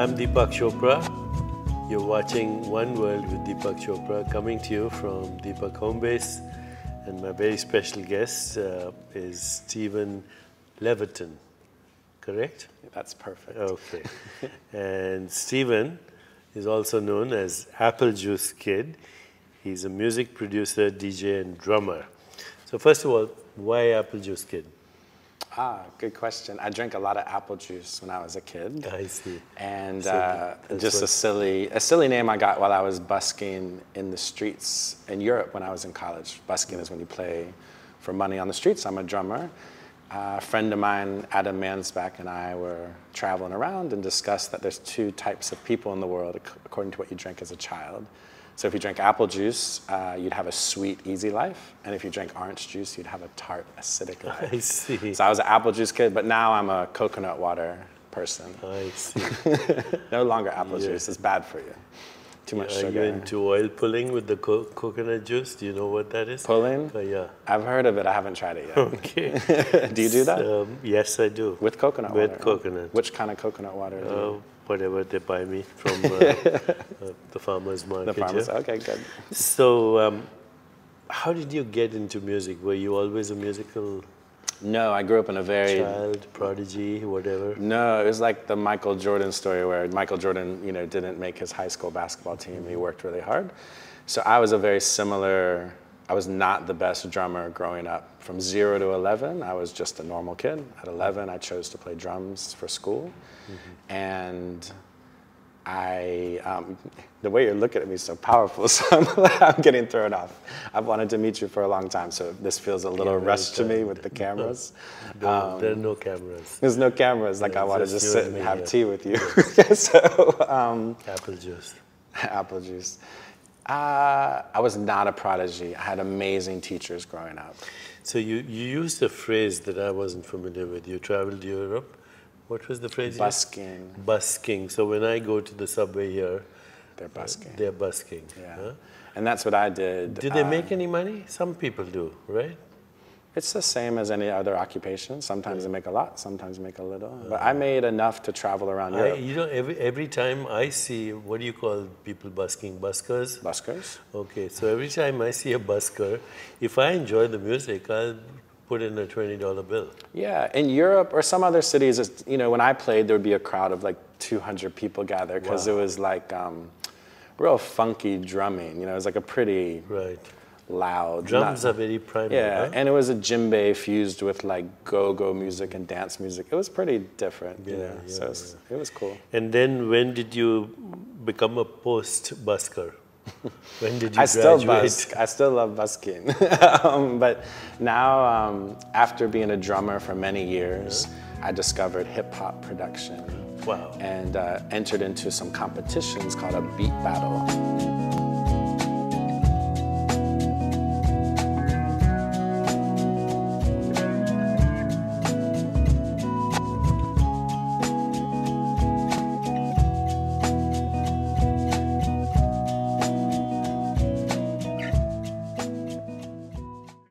I'm Deepak Chopra. You're watching One World with Deepak Chopra, coming to you from Deepak Home Base. And my very special guest is Stephen Levitin, correct? That's perfect. Okay. And Stephen is also known as Apple Juice Kid. He's a music producer, DJ, and drummer. So first of all, why Apple Juice Kid? Good question. I drank a lot of apple juice when I was a kid. I see. And So just a silly name I got while I was busking in the streets in Europe when I was in college. Busking is when you play for money on the streets. I'm a drummer. A friend of mine, Adam Mansbach, and I were traveling around and discussed that there's two types of people in the world according to what you drank as a child. So if you drank apple juice, you'd have a sweet, easy life. And if you drank orange juice, you'd have a tart, acidic life. I see. So I was an apple juice kid, but now I'm a coconut water person. I see. No longer apple juice. It's bad for you. Too much Are sugar. you into oil pulling with the coconut juice? Do you know what that is? Pulling? Yeah. I've heard of it. I haven't tried it yet. Okay. Do you do that? Yes, I do. With coconut water? With coconut. Which kind of coconut water do you? Whatever they buy me from the farmer's market. The farmers? Yeah? Okay, good. So, how did you get into music? Were you always a musical No, I grew up in a very... child, prodigy, whatever? No, it was like the Michael Jordan story where Michael Jordan, didn't make his high school basketball team. He worked really hard. So I was a very similar... I was not the best drummer growing up. From 0 to 11, I was just a normal kid. At 11, I chose to play drums for school. Mm-hmm. And the way you're looking at me is so powerful, so I'm getting thrown off. I've wanted to meet you for a long time, so this feels a little rushed to me with the cameras. There are no cameras. There's no cameras, like I want to just sit and me, have yeah. tea with you. So, Apple juice. apple juice. I was not a prodigy. I had amazing teachers growing up. So you used a phrase that I wasn't familiar with. You traveled to Europe. What was the phrase? Busking. Busking. So when I go to the subway here, They're busking. they're busking. Yeah. Huh? And that's what I did. Do they make any money? Some people do, right? It's the same as any other occupation. Sometimes they make a lot, sometimes they make a little. But I made enough to travel around Europe. Every time I see, what do you call people busking? Buskers? Buskers? Okay, so every time I see a busker, if I enjoy the music, I'll put in a $20 bill. Yeah, in Europe or some other cities, when I played, there would be a crowd of like 200 people gathered because it was like real funky drumming. It was like a pretty loud. Drums are very primal. Yeah, huh? and it was a djembe fused with like go-go music and dance music. It was pretty different, so it was cool. And then when did you become a post-busker? When did you graduate? I still love busking. But now, after being a drummer for many years, I discovered hip-hop production. Wow. And entered into some competitions called a beat battle.